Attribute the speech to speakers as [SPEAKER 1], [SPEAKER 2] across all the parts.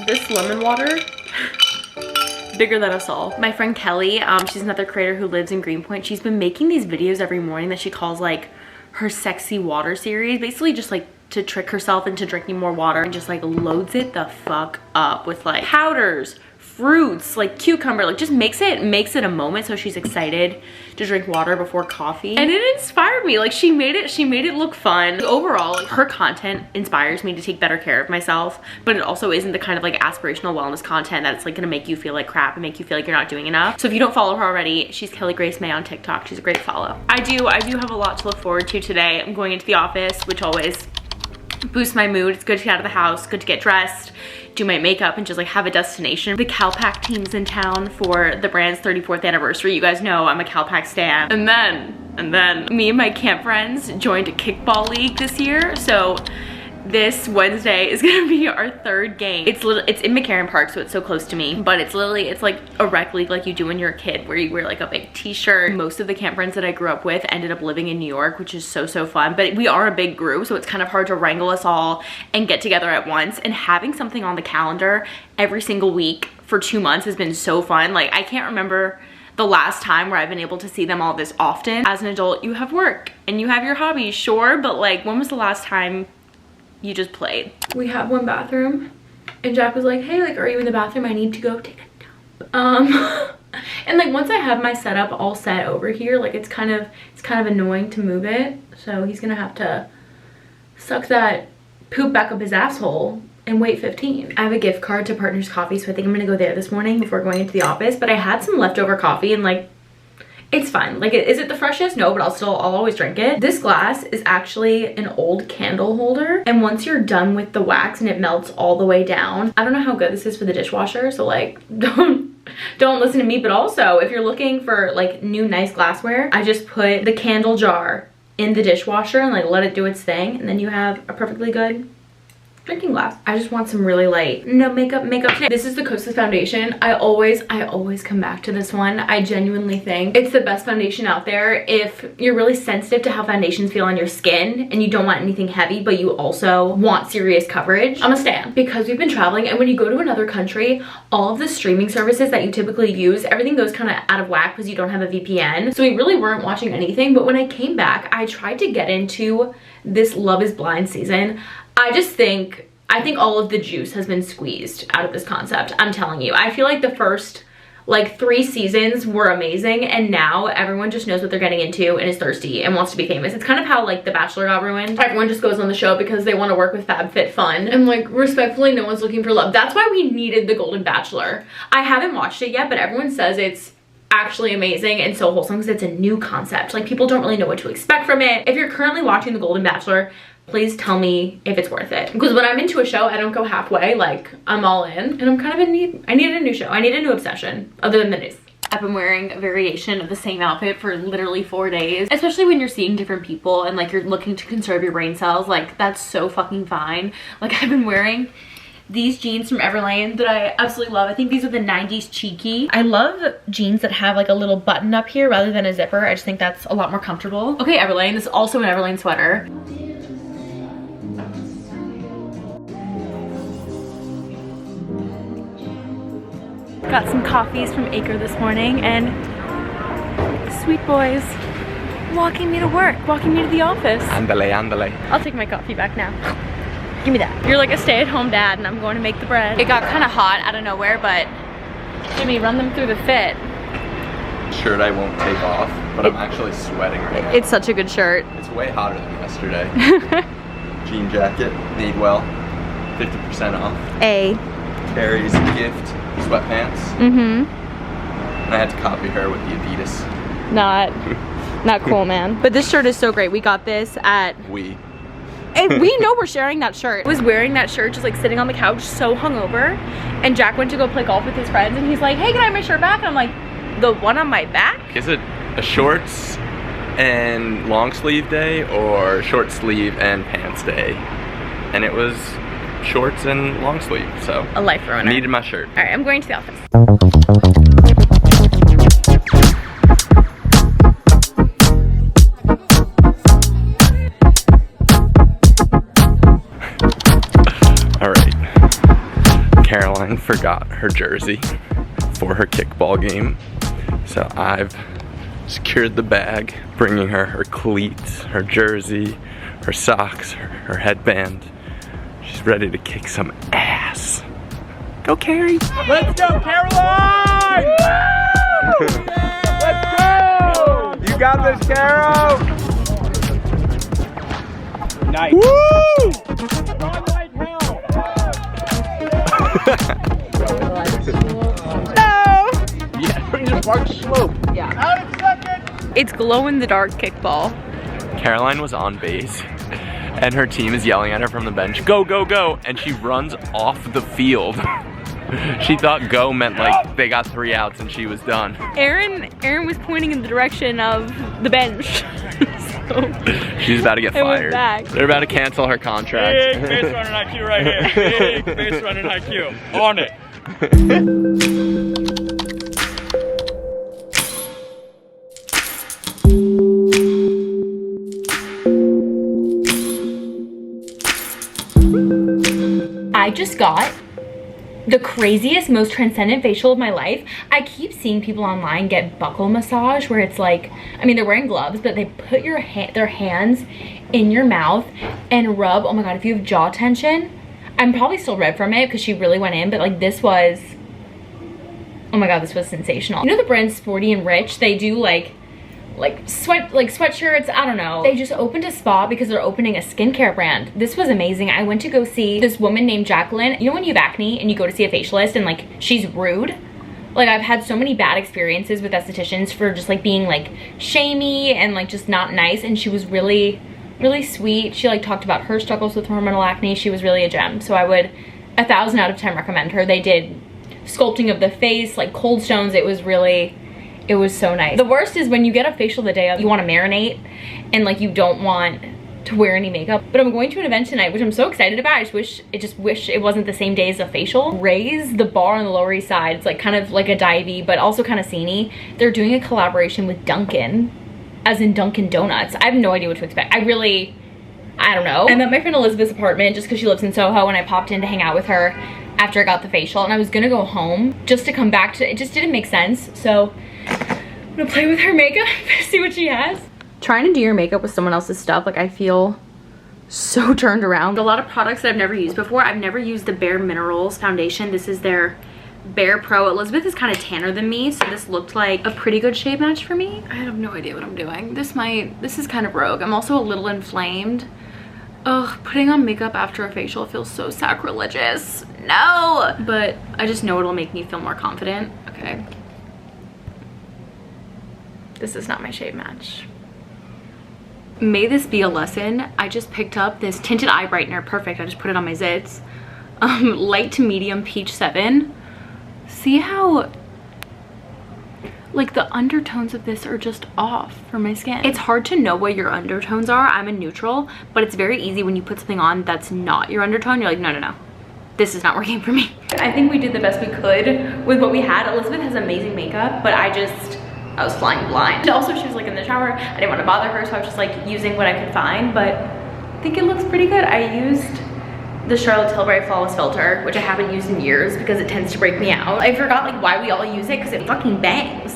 [SPEAKER 1] This lemon water, bigger than us all. My friend Kelly, she's another creator who lives in Greenpoint. She's been making these videos every morning that she calls like her sexy water series, basically just like to trick herself into drinking more water, and just like loads it the fuck up with like powders, fruits, like cucumber, like just makes it a moment. So she's excited to drink water before coffee, and it inspired me. Like she made it look fun. Overall, like, her content inspires me to take better care of myself, but it also isn't the kind of like aspirational wellness content that's like gonna make you feel like crap and make you feel like you're not doing enough. So if you don't follow her already, she's Kelly Grace May on TikTok. She's a great follow. I do have a lot to look forward to today. I'm going into the office, which always boosts my mood. It's good to get out of the house, good to get dressed, do my makeup, and just like have a destination. The CalPack team's in town for the brand's 34th anniversary. You guys know I'm a CalPack stan. And then me and my camp friends joined a kickball league this year. So this Wednesday is gonna be our third game. It's in McCarran Park, so it's so close to me, but it's like a rec league like you do when you're a kid, where you wear like a big t-shirt. Most of the camp friends that I grew up with ended up living in New York, which is so fun, but we are a big group, so it's kind of hard to wrangle us all and get together at once. And having something on the calendar every single week for 2 months has been so fun. Like I can't remember the last time where I've been able to see them all this often. As an adult, you have work and you have your hobbies, sure, but like when was the last time you just played? We have one bathroom, and Jack was like, hey, like, are you in the bathroom? I need to go take a dump. And like once I have my setup all set over here, like it's kind of annoying to move it, so he's gonna have to suck that poop back up his asshole and wait 15. I have a gift card to Partners Coffee, so I think I'm gonna go there this morning before going into the office. But I had some leftover coffee, and like it's fine. Like, is it the freshest? No, but I'll always drink it. This glass is actually an old candle holder, and once you're done with the wax and it melts all the way down, I don't know how good this is for the dishwasher, so like don't listen to me. But also, if you're looking for like new nice glassware, I just put the candle jar in the dishwasher and like let it do its thing, and then you have a perfectly good drinking glass. I just want some really light makeup today. This is the Kosas foundation. I always come back to this one. I genuinely think it's the best foundation out there if you're really sensitive to how foundations feel on your skin and you don't want anything heavy, but you also want serious coverage. I'm a stan, because we've been traveling, and when you go to another country, all of the streaming services that you typically use, everything goes kind of out of whack because you don't have a VPN. So we really weren't watching anything. But when I came back, I tried to get into this Love is Blind season. I think all of the juice has been squeezed out of this concept. I'm telling you. I feel like the first like 3 seasons were amazing, and now everyone just knows what they're getting into and is thirsty and wants to be famous. It's kind of how like The Bachelor got ruined. Everyone just goes on the show because they want to work with FabFitFun, and like respectfully, no one's looking for love. That's why we needed The Golden Bachelor. I haven't watched it yet, but everyone says it's actually amazing and so wholesome because it's a new concept. Like people don't really know what to expect from it. If you're currently watching The Golden Bachelor, please tell me if it's worth it, because when I'm into a show, I don't go halfway. Like I'm all in, and I'm kind of in need. I need a new show. I need a new obsession other than the news. I've been wearing a variation of the same outfit for literally 4 days, especially when you're seeing different people and like you're looking to conserve your brain cells. Like that's so fucking fine. Like I've been wearing these jeans from Everlane that I absolutely love. I think these are the 90s cheeky. I love jeans that have like a little button up here rather than a zipper. I just think that's a lot more comfortable. Okay, Everlane. This is also an Everlane sweater. Got some coffees from Acre this morning, and sweet boys walking me to work, walking me to the office.
[SPEAKER 2] Andale, andale.
[SPEAKER 1] I'll take my coffee back now. Give me that. You're like a stay-at-home dad, and I'm going to make the bread. It got kind of hot out of nowhere, but Jimmy, run them through the fit.
[SPEAKER 2] Shirt I won't take off, but I'm actually sweating right now.
[SPEAKER 1] It's such a good shirt.
[SPEAKER 2] It's way hotter than yesterday. Jean jacket, Madewell, 50% off. Carrie's gift sweatpants. And I had to copy her with the Adidas.
[SPEAKER 1] Not cool, man. But this shirt is so great. We got this at and we know we're sharing that shirt. I was wearing that shirt just like sitting on the couch, so hungover, and Jack went to go play golf with his friends, and he's like, hey, can I have my shirt back? And I'm like, the one on my back?
[SPEAKER 2] Is it a shorts and long sleeve day or short sleeve and pants day. And it was shorts and long sleeve, so.
[SPEAKER 1] A life ruiner.
[SPEAKER 2] Needed my shirt.
[SPEAKER 1] All right, I'm going to the office.
[SPEAKER 2] All right. Caroline forgot her jersey for her kickball game, so I've secured the bag, bringing her her cleats, her jersey, her socks, her headband. She's ready to kick some ass. Go, Carrie!
[SPEAKER 3] Let's go, Caroline! Let's go! You got this, Caro! Nice. Woo! Run like hell!
[SPEAKER 1] No!
[SPEAKER 3] Yeah, bring the park slope.
[SPEAKER 1] Yeah.
[SPEAKER 3] Out of second!
[SPEAKER 1] It's glow-in-the-dark kickball.
[SPEAKER 2] Caroline was on base, and her team is yelling at her from the bench, go, go, go, and she runs off the field. She thought go meant like they got 3 outs and she was done.
[SPEAKER 1] Aaron was pointing in the direction of the bench. So
[SPEAKER 2] she's about to get fired.
[SPEAKER 1] Back.
[SPEAKER 2] They're about to cancel her contract.
[SPEAKER 3] Big base running IQ right here. Big base running IQ. On it.
[SPEAKER 1] I just got the craziest, most transcendent facial of my life. I keep seeing people online get buccal massage where it's like, I mean, they're wearing gloves, but they put their hands in your mouth and rub. Oh my God, if you have jaw tension, I'm probably still red from it because she really went in, but like this was, oh my God, this was sensational. You know the brand Sporty and Rich? They do like sweatshirts, I don't know. They just opened a spa because they're opening a skincare brand. This was amazing. I went to go see this woman named Jacqueline. You know when you have acne and you go to see a facialist and like she's rude? Like I've had so many bad experiences with estheticians for just like being like shamey and like just not nice, and she was really, really sweet. She like talked about her struggles with hormonal acne. She was really a gem. So I would 1,000 out of 10 recommend her. They did sculpting of the face, like cold stones. It was so nice. The worst is when you get a facial the day of, you want to marinate and like you don't want to wear any makeup. But I'm going to an event tonight, which I'm so excited about. I just wish it wasn't the same day as a facial. Ray's, the bar on the Lower East Side, it's like kind of like a divey, but also kind of sceney. They're doing a collaboration with Dunkin', as in Dunkin' Donuts. I have no idea what to expect. I don't know. I'm at my friend Elizabeth's apartment just because she lives in Soho, and I popped in to hang out with her after I got the facial, and I was gonna go home just to come back to, it just didn't make sense. So I'm gonna play with her makeup, see what she has. Trying to do your makeup with someone else's stuff, like I feel so turned around. A lot of products that I've never used before. I've never used the Bare Minerals foundation. This is their Bare Pro. Elizabeth is kind of tanner than me, so this looked like a pretty good shade match for me. I have no idea what I'm doing. This is kind of rogue. I'm also a little inflamed. Ugh, putting on makeup after a facial feels so sacrilegious. No! But I just know it'll make me feel more confident. Okay. This is not my shade match. May this be a lesson. I just picked up this tinted eye brightener. Perfect, I just put it on my zits. Light to medium peach 7. See how like the undertones of this are just off for my skin. It's hard to know what your undertones are. I'm a neutral, but it's very easy when you put something on that's not your undertone. You're like, no, no, no. This is not working for me. I think we did the best we could with what we had. Elizabeth has amazing makeup, but I was flying blind. And also she was like in the shower. I didn't want to bother her, so I was just like using what I could find, but I think it looks pretty good. I used the Charlotte Tilbury Flawless Filter, which I haven't used in years because it tends to break me out. I forgot like why we all use it because it fucking bangs.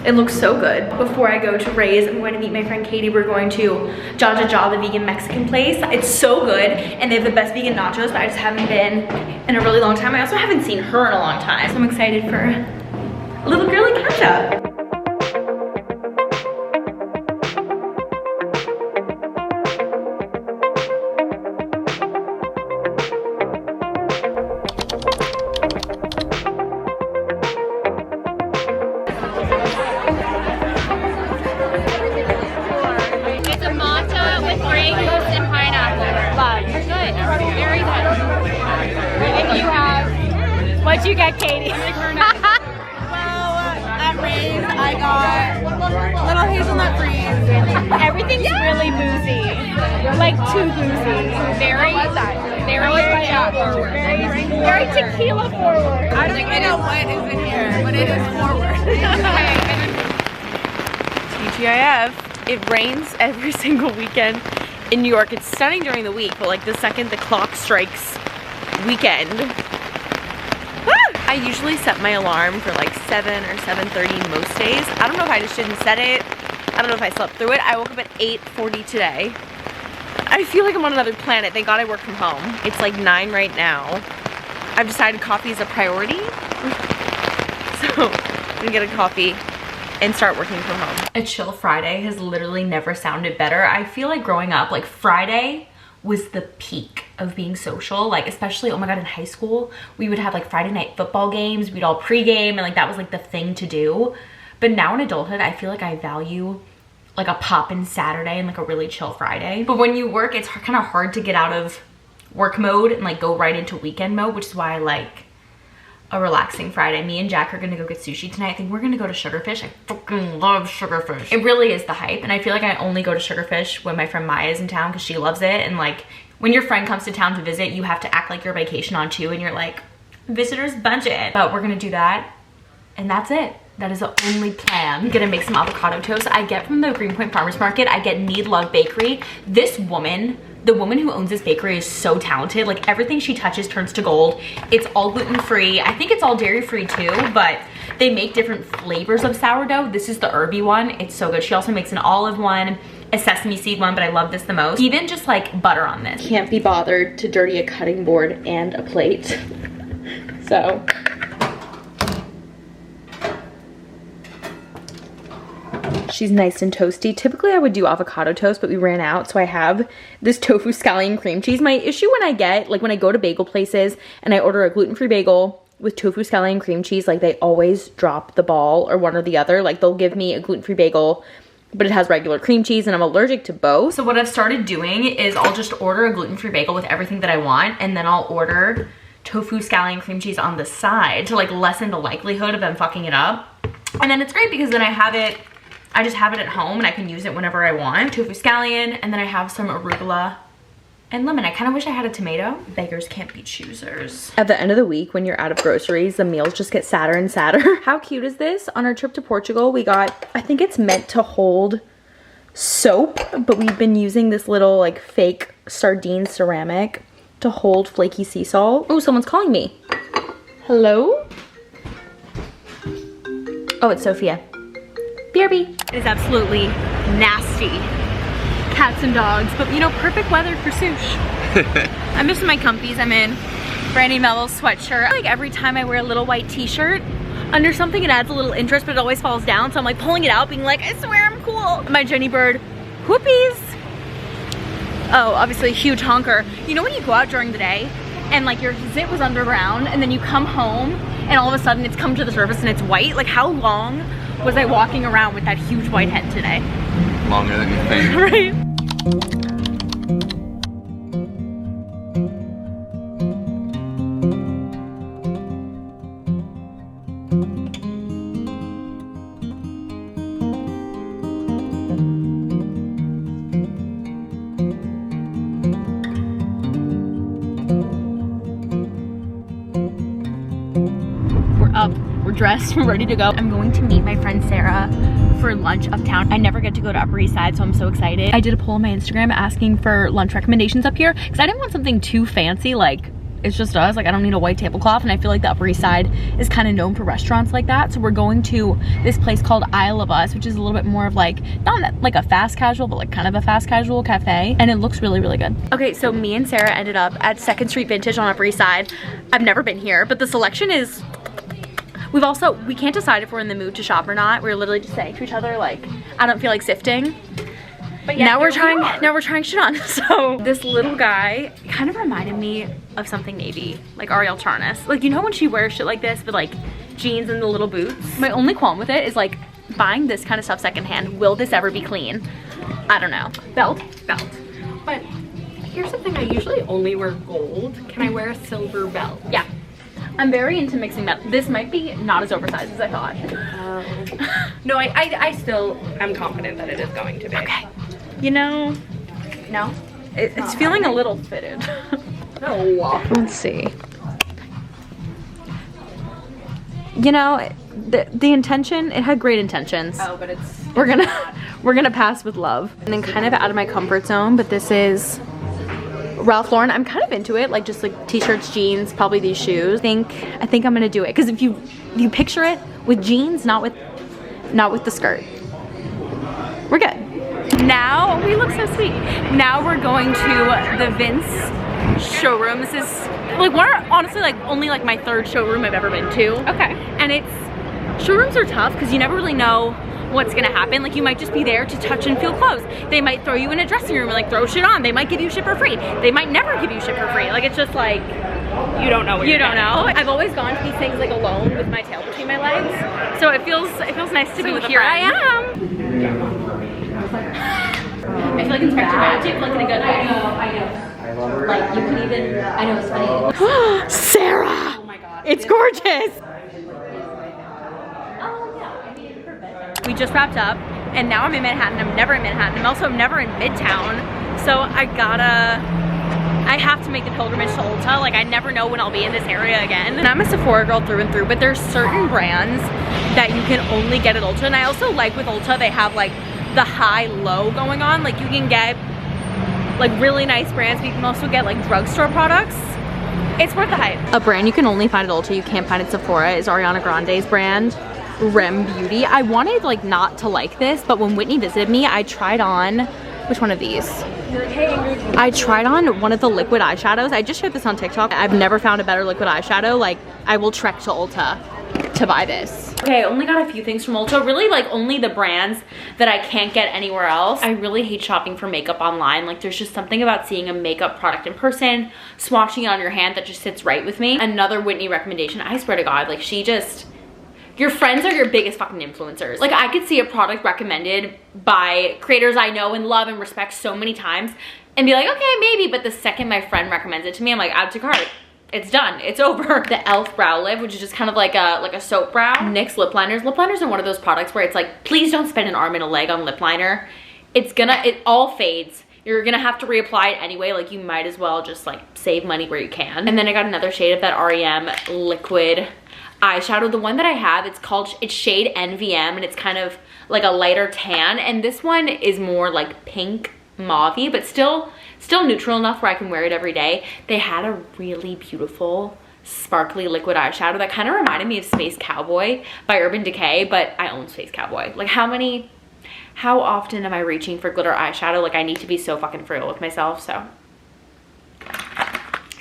[SPEAKER 1] It looks so good. Before I go to Ray's, I'm going to meet my friend Katie. We're going to Ja, the vegan Mexican place. It's so good, and they have the best vegan nachos, but I just haven't been in a really long time. I also haven't seen her in a long time, so I'm excited for a little girly catch-up.
[SPEAKER 4] What'd you get, Katie?
[SPEAKER 5] Well, at Ray's, I got
[SPEAKER 1] Little hazelnut freeze. Everything's really boozy. Like too boozy. Very tequila forward.
[SPEAKER 4] I don't even know what is in here, but it is forward.
[SPEAKER 1] TGIF. It rains every single weekend in New York. It's stunning during the week, but like the second the clock strikes weekend. I usually set my alarm for like 7 or 7:30 most days. I don't know if I just didn't set it. I don't know if I slept through it. I woke up at 8:40 today. I feel like I'm on another planet. Thank God I work from home. It's like 9 right now. I've decided coffee is a priority. So I'm gonna get a coffee and start working from home. A chill Friday has literally never sounded better. I feel like growing up, like Friday was the peak of being social. Like especially, oh my God, in high school, we would have like Friday night football games. We'd all pregame and like that was like the thing to do. But now in adulthood, I feel like I value like a poppin' Saturday and like a really chill Friday. But when you work, it's kind of hard to get out of work mode and like go right into weekend mode, which is why I like a relaxing Friday. Me and Jack are gonna go get sushi tonight. I think we're gonna go to Sugarfish. I fucking love Sugarfish. It really is the hype, and I feel like I only go to Sugarfish when my friend Maya is in town because she loves it. And like when your friend comes to town to visit, you have to act like you're vacation on too, and you're like, visitor's budget. But we're gonna do that, and that's it. That is the only plan. I'm gonna make some avocado toast. I get from the Greenpoint Farmers Market, I get Need Love Bakery. This woman, the woman who owns this bakery is so talented. Like everything she touches turns to gold. It's all gluten-free. I think it's all dairy-free too, but they make different flavors of sourdough. This is the herby one. It's so good. She also makes an olive one, a sesame seed one, but I love this the most. Even just like butter on this. Can't be bothered to dirty a cutting board and a plate. So. She's nice and toasty. Typically I would do avocado toast, but we ran out, so I have this tofu scallion cream cheese. My issue when I go to bagel places and I order a gluten-free bagel with tofu scallion cream cheese, like they always drop the ball or one or the other. Like they'll give me a gluten-free bagel, but it has regular cream cheese and I'm allergic to both. So what I've started doing is I'll just order a gluten-free bagel with everything that I want, and then I'll order tofu scallion cream cheese on the side to like lessen the likelihood of them fucking it up. And then it's great because then I just have it at home and I can use it whenever I want. Tofu scallion, and then I have some arugula and lemon. I kind of wish I had a tomato. Beggars can't be choosers. At the end of the week, when you're out of groceries, the meals just get sadder and sadder. How cute is this? On our trip to Portugal, we got, I think it's meant to hold soap, but we've been using this little like fake sardine ceramic to hold flaky sea salt. Oh, someone's calling me. Hello? Oh, it's Sophia. BRB. It is absolutely nasty. Cats and dogs, but you know, perfect weather for sush. I'm missing my comfies. I'm in Brandy Melville's sweatshirt. Like every time I wear a little white t-shirt under something, it adds a little interest, but it always falls down. So I'm like pulling it out, being like, I swear I'm cool. My Jenny Bird whoopies. Oh, obviously a huge honker. You know when you go out during the day and like your zip was underground and then you come home and all of a sudden it's come to the surface and it's white? Like how long was I walking around with that huge white head today?
[SPEAKER 2] Longer than you think.
[SPEAKER 1] Right? We're up. We're dressed, we're ready to go. I'm going to meet my friend Sarah for lunch uptown. I never get to go to Upper East Side, so I'm so excited. I did a poll on my Instagram asking for lunch recommendations up here because I didn't want something too fancy, like it's just us. Like I don't need a white tablecloth, and I feel like the Upper East Side is kind of known for restaurants like that. So we're going to this place called Isle of Us, which is a little bit more of like, not like a fast casual, but like kind of a fast casual cafe, and it looks really, really good. Okay, so me and Sarah ended up at 2nd Street Vintage on Upper East Side. I've never been here, but the selection is, we can't decide if we're in the mood to shop or not. We're literally just saying to each other, like, I don't feel like sifting. But yeah, now we're trying shit on. So this little guy kind of reminded me of something navy, like Ariel Charnas. Like, you know when she wears shit like this with like jeans and the little boots? My only qualm with it is like buying this kind of stuff secondhand. Will this ever be clean? I don't know. Belt.
[SPEAKER 4] But here's the thing, I usually only wear gold. Can I wear a silver belt?
[SPEAKER 1] Yeah. I'm very into mixing that. This might be not as oversized as I thought.
[SPEAKER 4] No, I still am confident that it is going to be.
[SPEAKER 1] Okay. You know, no, it's feeling a little fitted.
[SPEAKER 4] No.
[SPEAKER 1] Let's see. You know, the intention, it had great intentions.
[SPEAKER 4] Oh, but it's
[SPEAKER 1] We're gonna pass with love. And then kind of out of my comfort zone, but this is Ralph Lauren. I'm kind of into it, like just like t-shirts, jeans, probably these shoes. I think I'm gonna do it because if you picture it with jeans, not with the skirt, we're good. Now we look so sweet. Now we're going to the Vince showroom. This is like honestly like only like my third showroom I've ever been to.
[SPEAKER 4] okay.
[SPEAKER 1] And showrooms are tough because you never really know what's gonna happen. Like you might just be there to touch and feel clothes. They might throw you in a dressing room and like throw shit on. They might give you shit for free. They might never give you shit for free. Like it's just like,
[SPEAKER 4] You don't know what
[SPEAKER 1] you don't know. I've always gone to these things like alone with my tail between my legs. So it feels nice to be with a friend. I am. I feel like Inspector Gadget, like in a good way. I know. Like you can even, I know it's funny. Sarah!
[SPEAKER 4] Oh my god.
[SPEAKER 1] It's gorgeous! We just wrapped up and now I'm in Manhattan. I'm never in Manhattan. I'm also never in Midtown. So I have to make the pilgrimage to Ulta. Like I never know when I'll be in this area again. And I'm a Sephora girl through and through, but there's certain brands that you can only get at Ulta. And I also like with Ulta, they have like the high-low going on. Like you can get like really nice brands, but you can also get like drugstore products. It's worth the hype. A brand you can only find at Ulta, you can't find at Sephora, is Ariana Grande's brand, Rem Beauty. I wanted like not to like this, but when Whitney visited me, I tried on, which one of these? I tried on one of the liquid eyeshadows. I just showed this on TikTok. I've never found a better liquid eyeshadow. Like I will trek to Ulta to buy this. Okay, I only got a few things from Ulta. Really like only the brands that I can't get anywhere else. I really hate shopping for makeup online. Like there's just something about seeing a makeup product in person, swatching it on your hand that just sits right with me. Another Whitney recommendation, I swear to God, like your friends are your biggest fucking influencers. Like I could see a product recommended by creators I know and love and respect so many times and be like, okay, maybe, but the second my friend recommends it to me, I'm like, add to cart. It's done, it's over. The e.l.f. brow lip, which is just kind of like a soap brow. NYX lip liners. Lip liners are one of those products where it's like, please don't spend an arm and a leg on lip liner. It all fades. You're gonna have to reapply it anyway. Like you might as well just like save money where you can. And then I got another shade of that REM liquid eyeshadow. The one that I have, it's shade NVM and it's kind of like a lighter tan. And this one is more like pink mauve-y, but still neutral enough where I can wear it every day. They had a really beautiful sparkly liquid eyeshadow that kind of reminded me of Space Cowboy by Urban Decay, but I own Space Cowboy. Like how often am I reaching for glitter eyeshadow? Like I need to be so fucking real with myself, so.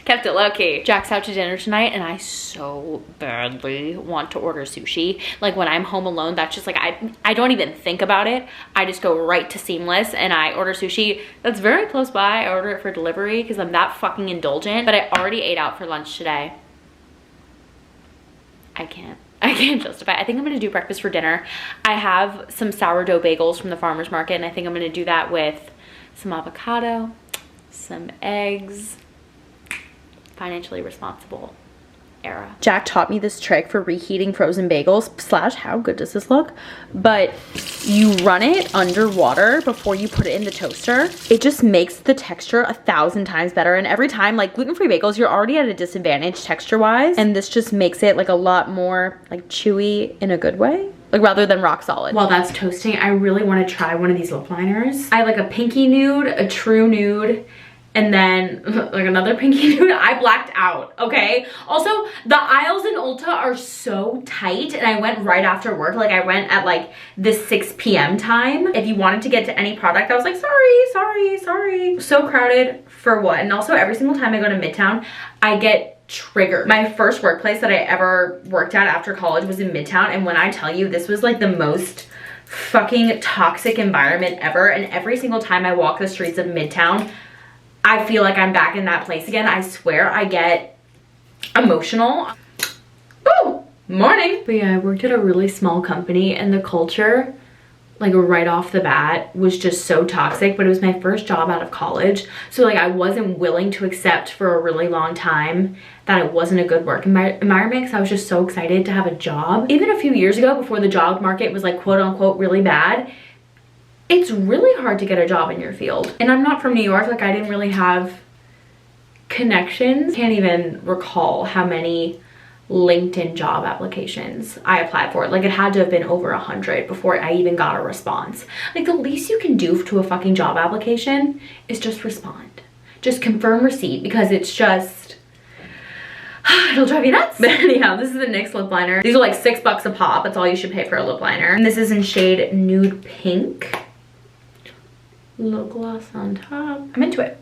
[SPEAKER 1] Kept it low-key. Jack's out to dinner tonight and I so badly want to order sushi. Like when I'm home alone, that's just like, I don't even think about it. I just go right to Seamless and I order sushi that's very close by. I order it for delivery because I'm that fucking indulgent, but I already ate out for lunch today. I can't justify it. I think I'm gonna do breakfast for dinner. I have some sourdough bagels from the farmer's market and I think I'm gonna do that with some avocado, some eggs. Financially responsible era. Jack taught me this trick for reheating frozen bagels / how good does this look? But you run it under water before you put it in the toaster. It just makes the texture 1,000 times better. And every time, like gluten-free bagels, you're already at a disadvantage texture-wise. And this just makes it like a lot more like chewy in a good way. Like rather than rock solid. While that's toasting, I really want to try one of these lip liners. I have like a pinky nude, a true nude, and then like another pinky nude. I blacked out, okay? Also, the aisles in Ulta are so tight and I went right after work. Like I went at like the 6 p.m. time. If you wanted to get to any product, I was like, sorry. So crowded for what? And also every single time I go to Midtown, I get triggered. My first workplace that I ever worked at after college was in Midtown. And when I tell you this was like the most fucking toxic environment ever. And every single time I walk the streets of Midtown, I feel like I'm back in that place again. I swear I get emotional. Woo! Morning. But yeah, I worked at a really small company and the culture like right off the bat was just so toxic, but it was my first job out of college. So like I wasn't willing to accept for a really long time that it wasn't a good work environment because I was just so excited to have a job. Even a few years ago, before the job market was like quote unquote really bad, it's really hard to get a job in your field. And I'm not from New York, like I didn't really have connections. Can't even recall how many LinkedIn job applications I applied for. Like it had to have been over 100 before I even got a response. Like the least you can do to a fucking job application is just respond. Just confirm receipt, because it's just, it'll drive you nuts. But anyhow, this is the NYX lip liner. These are like $6 a pop. That's all you should pay for a lip liner. And this is in shade Nude Pink. Lip gloss on top. I'm into it.